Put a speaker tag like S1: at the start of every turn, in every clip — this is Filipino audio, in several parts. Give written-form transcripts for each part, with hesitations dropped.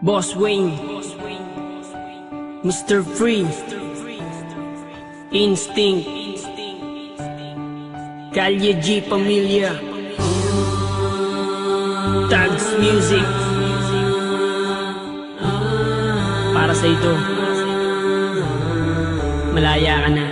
S1: Boss Wayne, Mr. Free, Instinct, Kalye G Pamilya, Tags Music. Para sa ito, malaya ka na.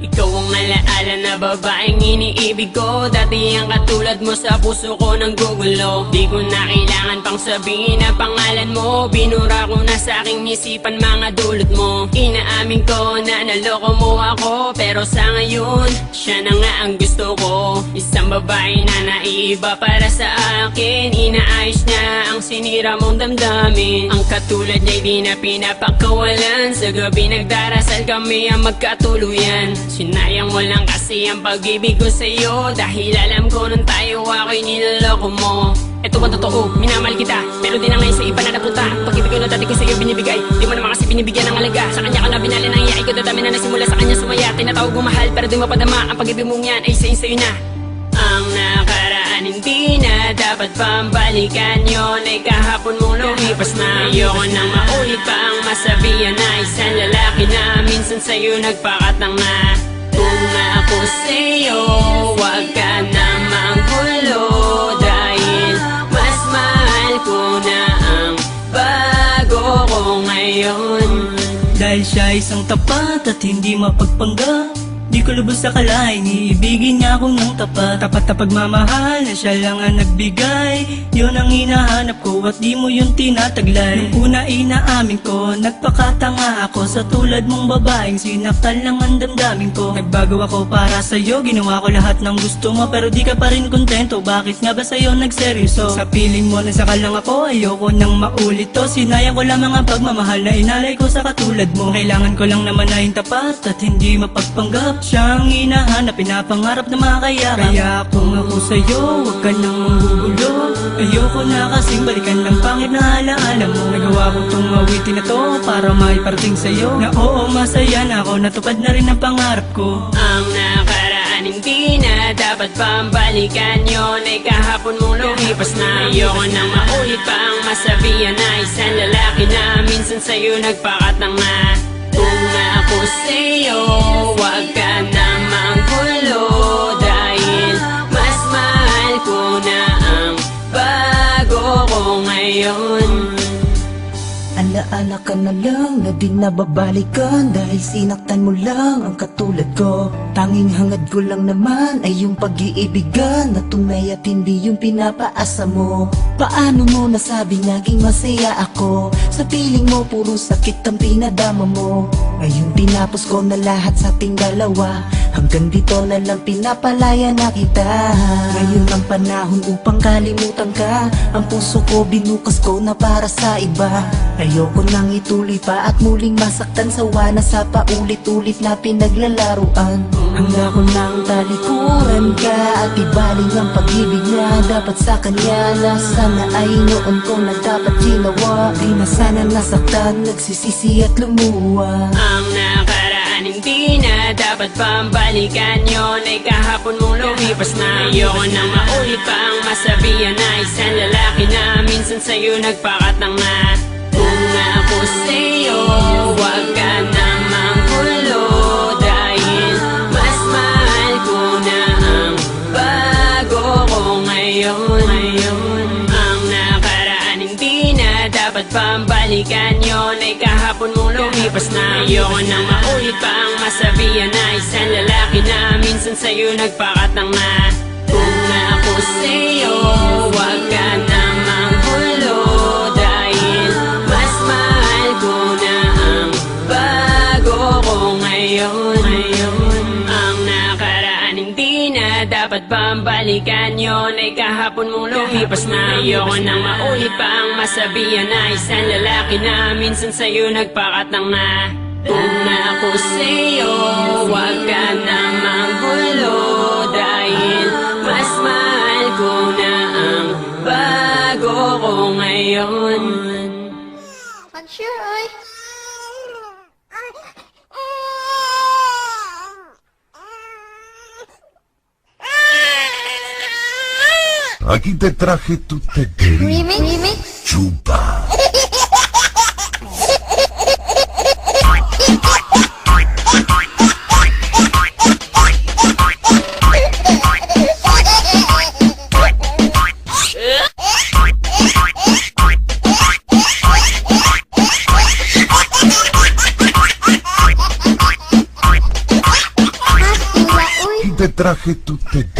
S1: Ikaw ang alaala na babaeng iniibig ko. Dati ang katulad mo sa puso ko ng gugulo. Di ko na kailangan pang sabihin na pangalan mo. Binura ko na sa aking isipan mga dulot mo. Inaamin ko na naloko mo ako, pero sa ngayon, siya na nga ang gusto ko. Isang babae na naiiba para sa akin. Inaayos niya ang sinira mong damdamin. Ang katulad niya'y di na pinapakawalan. Sa gabi nagdarasal kami ang magkatuluyan. Sinayang mo lang kasi ang pag-ibig ko sa'yo, dahil alam ko nung tayo ako'y niloloko mo. Ito ba totoo? Minamahal kita, pero di na ngayon sa iba na napunta. Pag-ibig ko na dati ko sa'yo binibigay, di mo naman kasi binibigyan ng alaga. Sa kanya ka na binali ng iyai ko, dadami na nasimula sa kanya sumaya. Tinatawag mo mahal, pero di mapadama. Ang pag-ibig mong yan ay sa'yo na. Ang nakaraan hindi na dapat pambalikan. Yun ay kahapon mong lumipas na. Ayoko nang maulit pa ang masabihan na isang lalaki na minsan sa'yo nagpakatang na. Kung ako sa'yo, wag ka na manggulo, dahil mas mahal ko na ang bago ko ngayon.
S2: Dahil siya isang tapat at hindi mapagpanggap, di ko lubos akalain, iibigin niya ako ng tapat. Tapat na pagmamahal na siya lang ang nagbigay, yun ang hinahanap ko at di mo yun tinataglay. Nung una inaamin ko, nagpakatanga ako sa tulad mong babaeng sinaktan lang ang damdamin ko. Nagbago ako para sa'yo, ginawa ko lahat ng gusto mo, pero di ka pa rin kontento. Bakit nga ba sa'yo nagseryoso? Sa piling mo nasaka lang ako, ayoko nang maulit to. Sinayang ko lamang ang pagmamahal na inalay ko sa katulad mo. Kailangan ko lang naman na yung tapat at hindi mapagpanggap. Siyang hinahanap, pinapangarap na makakayakap. Kaya kung ako sa'yo, huwag ka nang manggugulo. Ayoko na kasing balikan ng pangit na alaala mo. Nagawa ko tong awitin na to para maiparating sa'yo na oo, masaya na ako, natupad na rin ang pangarap ko.
S1: Ang nakaraan hindi na dapat pambalikan. Yun ay kahapon mong lumipas na. Ayoko nang maulit pa ang masabihan na isang lalaki na minsan sa'yo nagpakatang na. Kung ako sa'yo, wag ka na manggulo, dahil mas mahal ko na ang bago ko ngayon.
S3: Alaala ka na lang na di nababalikan, dahil sinaktan mo lang ang katulad ko. Tanging hangad ko lang naman ay yung pag-iibigan na tunay at hindi yung pinapaasa mo. Paano mo nasabing naging masaya ako? Sa piling mo puro sakit ang pinadama mo. Ngayon tinapos ko na lahat sa ating dalawa, hanggang dito na lang pinapalaya na kita. Ngayon ang panahon upang kalimutan ka. Ang puso ko binukas ko na para sa iba. Ayoko nang ituloy pa at muling masaktan, sawa na sa paulit-ulit na pinaglalaruan. Hanggang ko nang talikuran ka at ibaling ang pag-ibig na dapat sa kanya, na sana ay noon ko na dapat ginawa. Di na sana nasaktan, nagsisisi at lumuwa.
S1: Ang nakaraan hindi na dapat pambalikan. Yun ay kahapon mong lumipas na. Ayoko nang maulit pa ang masabihan na isang lalaki na minsan sa'yo nagpakatang na. Kung ako sa'yo, wag ka na manggulo, dahil mas mahal ko na ang bago ko ngayon. Ang nakaraan hindi na dapat pambalikan. Yun ay kahapon mong lumipas na. Ayoko nang maulit pa ang masabihan na isang lalaki na minsan sa'yo nagpakatang na. Kung ako sa'yo, wag ka na manggulo, dahil mas mahal ko na ang bago ko ngayon. Ang nakaraan hindi na dapat pambalikan. Yun ay kahapon mong lumipas na. Ayoko nang maulit pa ang masabihan na isang lalaki na minsan sa'yo nagpakatang na. Kung ako sa'yo, wag ka na manggulo, dahil mas mahal ko na ang bago ko ngayon.
S4: Unsure, oy.
S5: Aquí te traje tu tequila.
S4: Remix. Uy.
S5: Te traje tu teta.